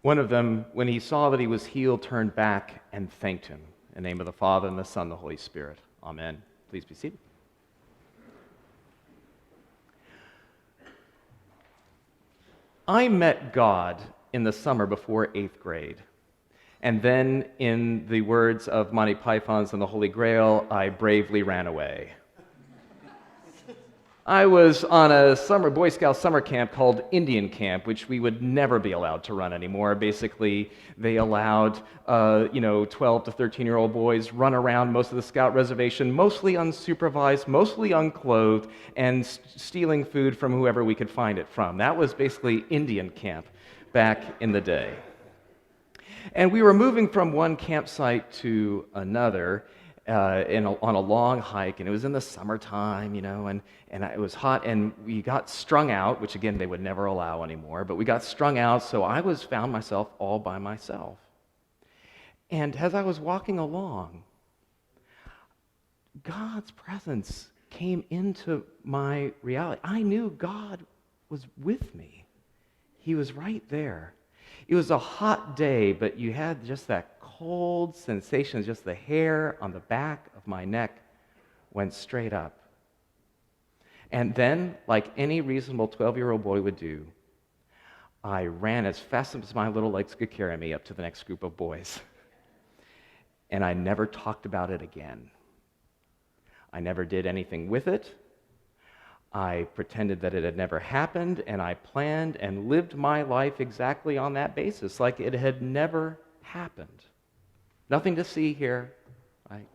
One of them, when he saw that he was healed, turned back and thanked him. In the name of the Father, and the Son, and the Holy Spirit. Amen. Please be seated. I met God in the summer before 8th grade. And then, in the words of Monty Python's and the Holy Grail, I bravely ran away. I was on a Boy Scout summer camp called Indian Camp, which we would never be allowed to run anymore. Basically, they allowed 12 to 13-year-old boys run around most of the Scout reservation, mostly unsupervised, mostly unclothed, and stealing food from whoever we could find it from. That was basically Indian Camp back in the day. And we were moving from one campsite to another on a long hike, and it was in the summertime, and it was hot, and we got strung out, which again they would never allow anymore, but we got strung out, so I found myself all by myself. And as I was walking along, God's presence came into my reality. I knew God was with me. He was right there. It was a hot day, but you had just that cold sensation, just the hair on the back of my neck went straight up. And then, like any reasonable 12-year-old boy would do, I ran as fast as my little legs could carry me up to the next group of boys. And I never talked about it again. I never did anything with it. I pretended that it had never happened, and I planned and lived my life exactly on that basis, like it had never happened. Nothing to see here, right?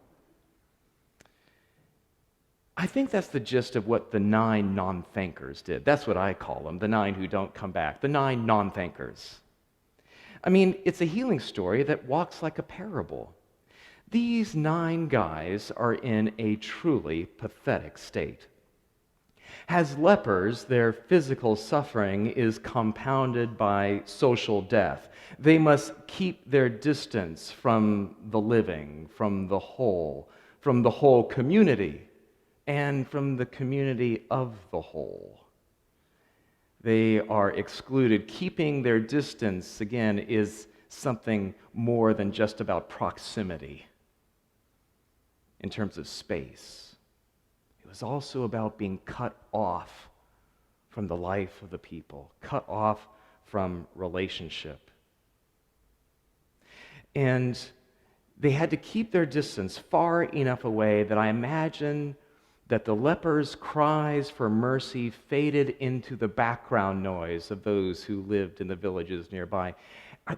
I think that's the gist of what the 9 non-thankers did. That's what I call them, the 9 who don't come back, the 9 non-thankers. I mean, it's a healing story that walks like a parable. These 9 guys are in a truly pathetic state. As lepers, their physical suffering is compounded by social death. They must keep their distance from the living, from the whole community, and from the community of the whole. They are excluded. Keeping their distance, again, is something more than just about proximity in terms of space. It was also about being cut off from the life of the people, cut off from relationship. And they had to keep their distance far enough away that I imagine that the lepers' cries for mercy faded into the background noise of those who lived in the villages nearby.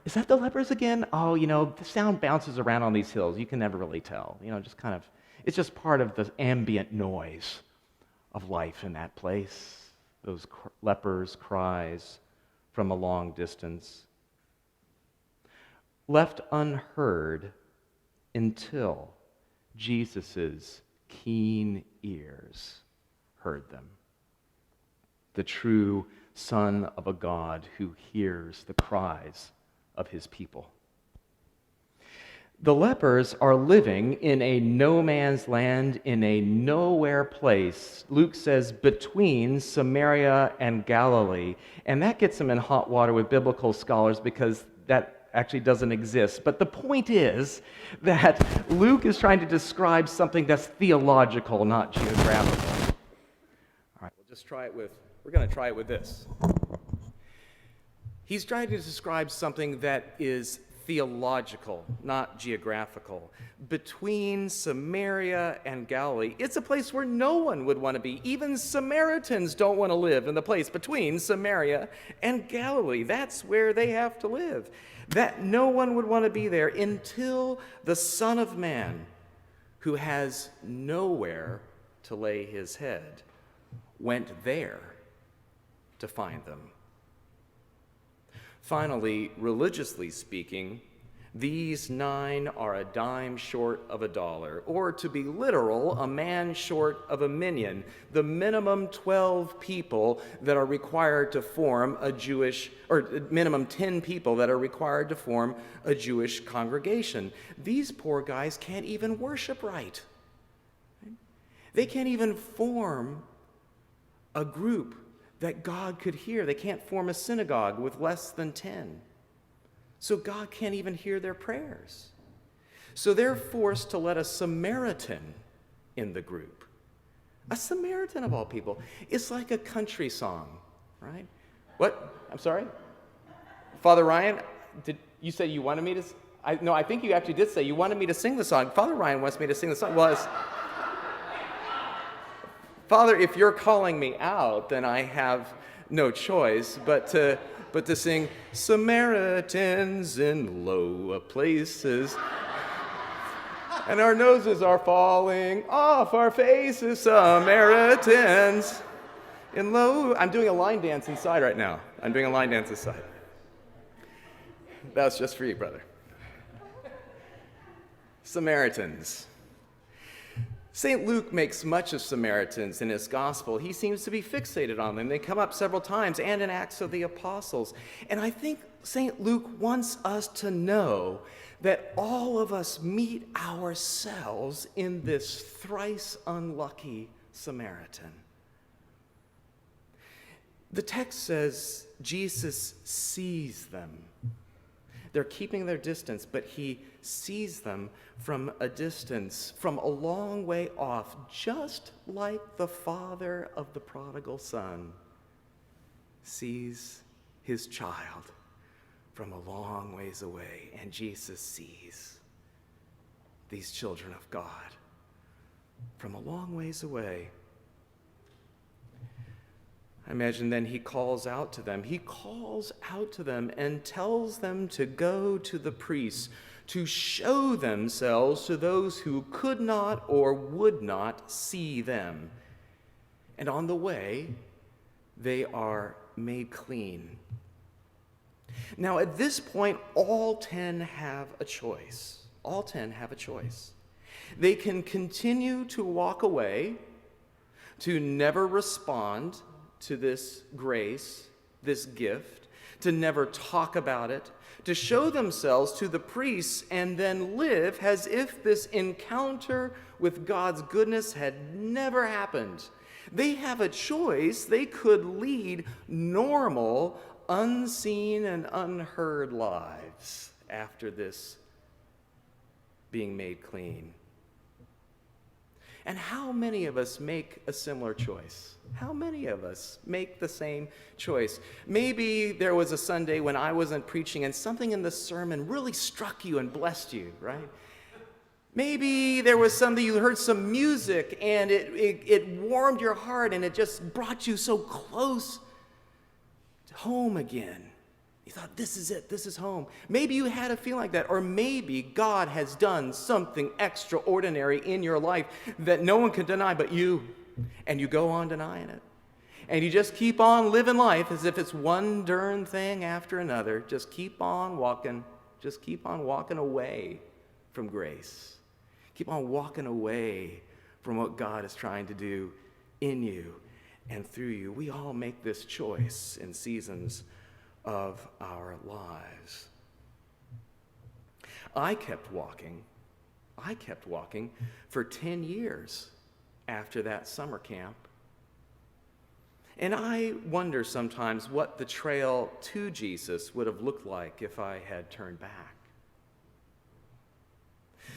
Is that the lepers again? Oh, the sound bounces around on these hills. You can never really tell. It's just part of the ambient noise of life in that place, those lepers' cries from a long distance. Left unheard until Jesus' keen ears heard them. The true Son of a God who hears the cries of his people. The lepers are living in a no man's land, in a nowhere place. Luke says between Samaria and Galilee. And that gets them in hot water with biblical scholars because that actually doesn't exist. But the point is that Luke is trying to describe something that's theological, not geographical. All right, we're going to try it with this. He's trying to describe something that is theological, not geographical. Between Samaria and Galilee, it's a place where no one would want to be. Even Samaritans don't want to live in the place between Samaria and Galilee. That's where they have to live. That no one would want to be there until the Son of Man, who has nowhere to lay his head, went there to find them. Finally, religiously speaking, these 9 are a dime short of $1, or to be literal, a man short of a minion, the minimum 12 people that are required to form a Jewish, or minimum 10 people that are required to form a Jewish congregation. These poor guys can't even worship right. They can't even form a group that God could hear. They can't form a synagogue with less than 10. So God can't even hear their prayers. So they're forced to let a Samaritan in the group. A Samaritan of all people. It's like a country song, right? What? I'm sorry? Father Ryan, did you say you wanted me to? No, I think you actually did say you wanted me to sing the song. Father Ryan wants me to sing the song. Well, Father, if you're calling me out, then I have no choice but to sing Samaritans in low places. And our noses are falling off our faces, Samaritans in low. I'm doing a line dance inside right now. I'm doing a line dance inside. That's just for you, brother. Samaritans. St. Luke makes much of Samaritans in his gospel. He seems to be fixated on them. They come up several times, and in Acts of the Apostles. And I think St. Luke wants us to know that all of us meet ourselves in this thrice unlucky Samaritan. The text says Jesus sees them. They're keeping their distance, but he sees them from a distance, from a long way off, just like the father of the prodigal son sees his child from a long ways away. And Jesus sees these children of God from a long ways away. I imagine then he calls out to them. He calls out to them and tells them to go to the priests, to show themselves to those who could not or would not see them. And on the way, they are made clean. Now, at this point, all 10 have a choice. All 10 have a choice. They can continue to walk away, to never respond to this grace, this gift, to never talk about it, to show themselves to the priests and then live as if this encounter with God's goodness had never happened. They have a choice. They could lead normal, unseen and unheard lives after this being made clean. And how many of us make a similar choice? How many of us make the same choice? Maybe there was a Sunday when I wasn't preaching and something in the sermon really struck you and blessed you, right? Maybe there was Sunday you heard some music and it warmed your heart and it just brought you so close to home again. You thought, this is it, this is home. Maybe you had a feeling like that, or maybe God has done something extraordinary in your life that no one can deny but you, and you go on denying it. And you just keep on living life as if it's one darn thing after another. Just keep on walking away from grace. Keep on walking away from what God is trying to do in you and through you. We all make this choice in seasons of our lives. I kept walking for 10 years after that summer camp. And I wonder sometimes what the trail to Jesus would have looked like if I had turned back.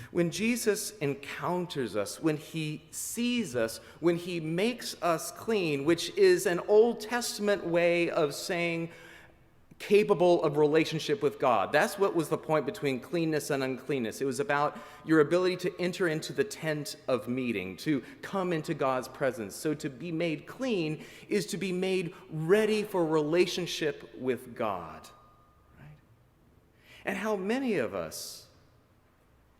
When Jesus encounters us, when he sees us, when he makes us clean, which is an Old Testament way of saying capable of relationship with God. That's what was the point between cleanness and uncleanness. It was about your ability to enter into the tent of meeting, to come into God's presence. So to be made clean is to be made ready for relationship with God. Right? And how many of us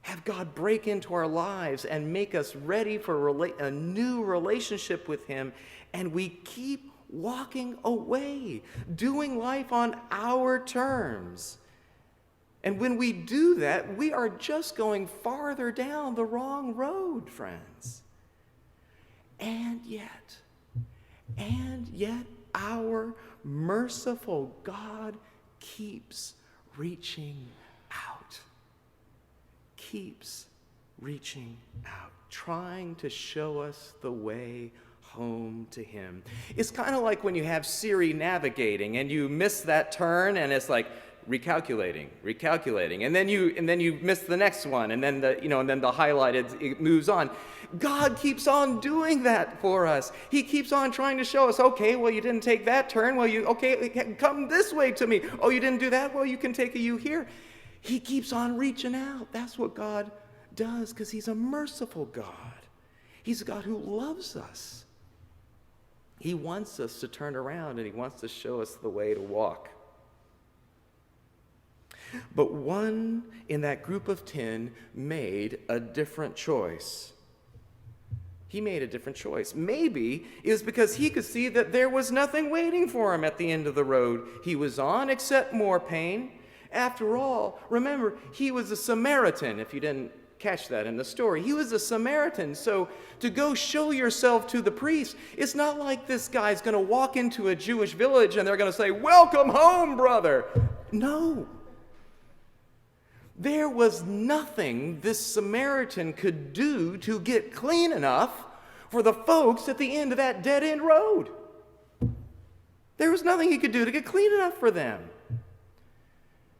have God break into our lives and make us ready for a new relationship with him, and we keep walking away, doing life on our terms. And when we do that, we are just going farther down the wrong road, friends. And yet, our merciful God keeps reaching out. Keeps reaching out, trying to show us the way home to him. It's kind of like when you have Siri navigating and you miss that turn and it's like, recalculating, and then you miss the next one, and then the highlighted, it moves on. God keeps on doing that for us. He keeps on trying to show us, okay, well, you didn't take that turn. Well, come this way to me. Oh, you didn't do that? Well, you can take a U here. He keeps on reaching out. That's what God does, because he's a merciful God. He's a God who loves us. He wants us to turn around, and he wants to show us the way to walk. But one in that group of 10 made a different choice. He made a different choice. Maybe it was because he could see that there was nothing waiting for him at the end of the road he was on except more pain. After all, remember, he was a Samaritan, if you didn't catch that in the story. He was a Samaritan, so to go show yourself to the priest, it's not like this guy's going to walk into a Jewish village and they're going to say, "Welcome home, brother." No. There was nothing this Samaritan could do to get clean enough for the folks at the end of that dead-end road. There was nothing he could do to get clean enough for them.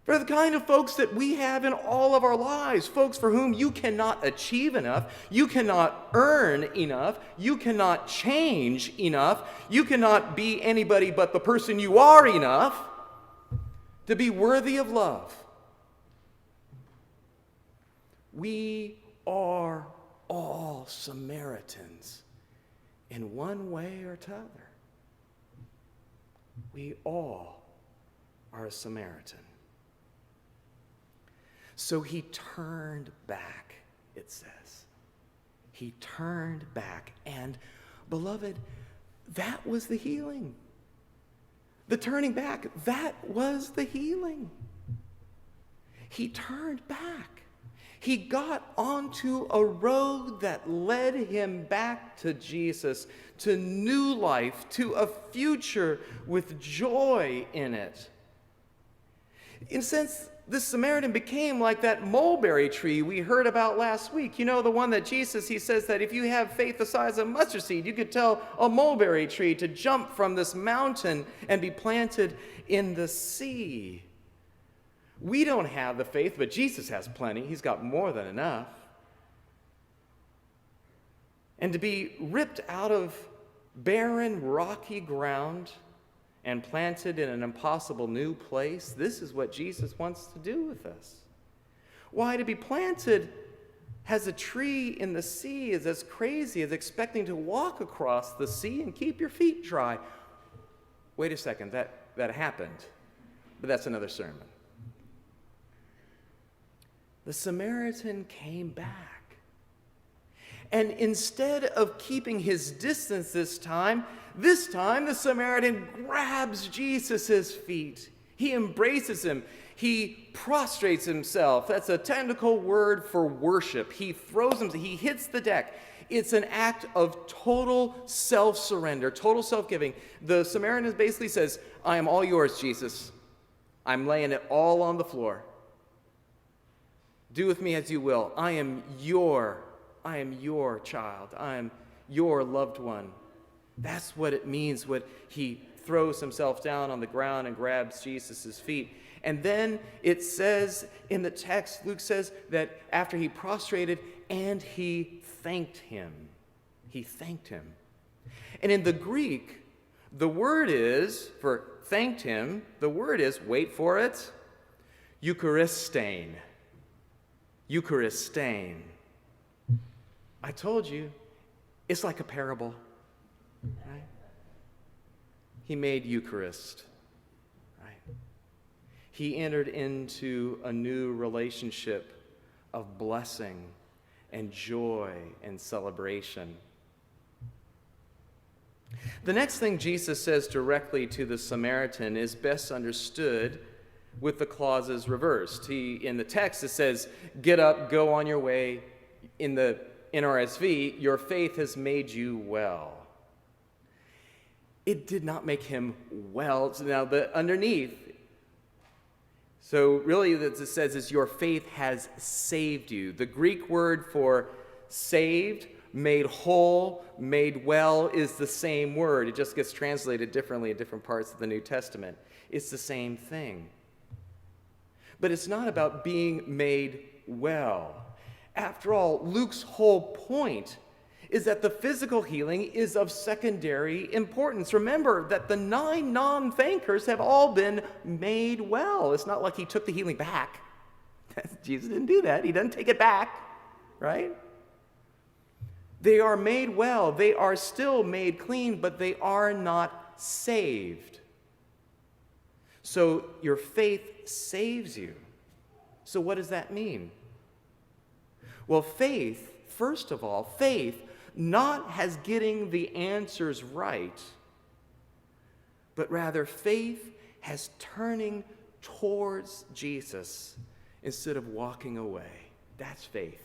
For the kind of folks that we have in all of our lives, folks for whom you cannot achieve enough, you cannot earn enough, you cannot change enough, you cannot be anybody but the person you are enough to be worthy of love. We are all Samaritans in one way or t'other. We all are a Samaritan. So he turned back, it says. He turned back. And, beloved, that was the healing. The turning back, that was the healing. He turned back. He got onto a road that led him back to Jesus, to new life, to a future with joy in it. In a sense, this Samaritan became like that mulberry tree we heard about last week. You know, the one that Jesus, he says that if you have faith the size of a mustard seed, you could tell a mulberry tree to jump from this mountain and be planted in the sea. We don't have the faith, but Jesus has plenty. He's got more than enough. And to be ripped out of barren, rocky ground and planted in an impossible new place, this is what Jesus wants to do with us. Why, to be planted as a tree in the sea is as crazy as expecting to walk across the sea and keep your feet dry. Wait a second, that happened, but that's another sermon. The Samaritan came back. And instead of keeping his distance this time the Samaritan grabs Jesus' feet. He embraces him. He prostrates himself. That's a technical word for worship. He throws himself. He hits the deck. It's an act of total self-surrender, total self-giving. The Samaritan basically says, "I am all yours, Jesus. I'm laying it all on the floor. Do with me as you will. I am your child. I am your loved one." That's what it means when he throws himself down on the ground and grabs Jesus' feet. And then it says in the text, Luke says that after he prostrated, and he thanked him. He thanked him. And in the Greek, the word is, for thanked him, the word is, wait for it, Eucharistein. Eucharistein. I told you, it's like a parable. Right? He made Eucharist. Right? He entered into a new relationship of blessing and joy and celebration. The next thing Jesus says directly to the Samaritan is best understood with the clauses reversed. In the text, it says, "Get up, go on your way." In the NRSV, "Your faith has made you well." It did not make him well. So now the underneath, so really what it says is, "Your faith has saved you." The Greek word for saved, made whole, made well is the same word. It just gets translated differently in different parts of the New Testament. It's the same thing. But it's not about being made well. After all, Luke's whole point is that the physical healing is of secondary importance. Remember that the 9 non-thinkers have all been made well. It's not like he took the healing back. Jesus didn't do that. He doesn't take it back, right? They are made well. They are still made clean, but they are not saved. So your faith saves you. So what does that mean? Well, faith, first of all, faith not as getting the answers right, but rather faith as turning towards Jesus instead of walking away. That's faith.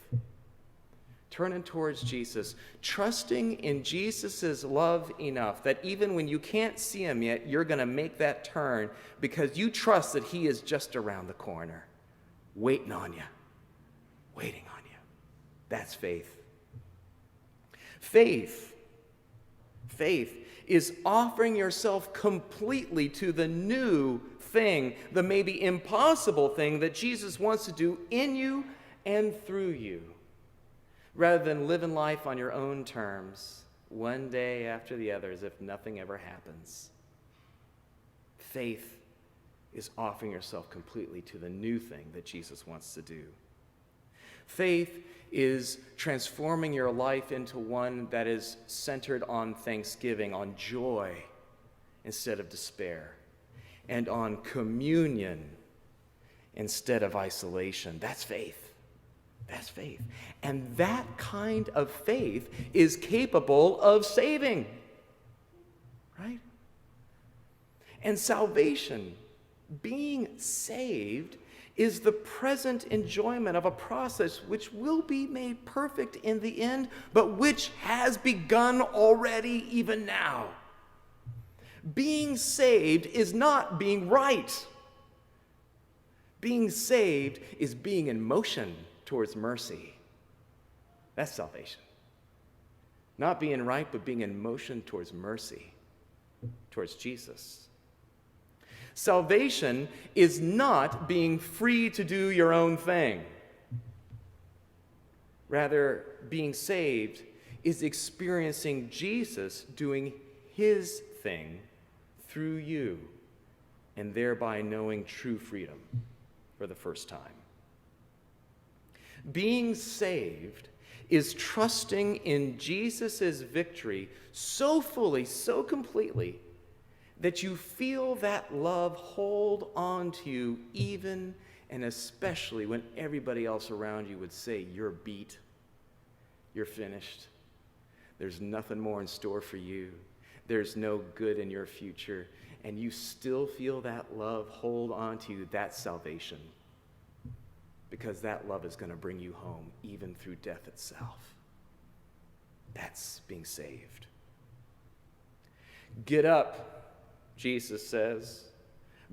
Turning towards Jesus, trusting in Jesus' love enough that even when you can't see him yet, you're going to make that turn because you trust that he is just around the corner, waiting on you, waiting on you. That's faith. Faith is offering yourself completely to the new thing, the maybe impossible thing that Jesus wants to do in you and through you, rather than living life on your own terms, one day after the other, as if nothing ever happens. Faith is offering yourself completely to the new thing that Jesus wants to do. Faith is transforming your life into one that is centered on thanksgiving, on joy instead of despair, and on communion instead of isolation. That's faith. That's faith. And that kind of faith is capable of saving, right? And salvation, being saved, is the present enjoyment of a process which will be made perfect in the end, but which has begun already even now. Being saved is not being right. Being saved is being in motion towards mercy. That's salvation. Not being right, but being in motion towards mercy, towards Jesus. Salvation is not being free to do your own thing. Rather, being saved is experiencing Jesus doing his thing through you, and thereby knowing true freedom for the first time. Being saved is trusting in Jesus' victory so fully, so completely, that you feel that love hold on to you even and especially when everybody else around you would say, you're beat, you're finished, there's nothing more in store for you, there's no good in your future, and you still feel that love hold on to you. That's salvation, because that love is going to bring you home even through death itself. That's being saved. Get up, Jesus says.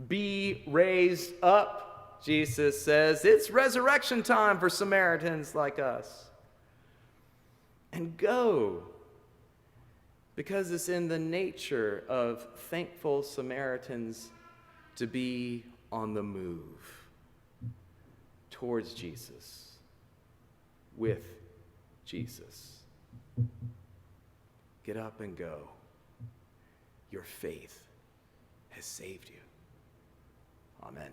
Be raised up, Jesus says. It's resurrection time for Samaritans like us. And go, because it's in the nature of thankful Samaritans to be on the move towards Jesus, with Jesus. Get up and go. Your faith has saved you. Amen.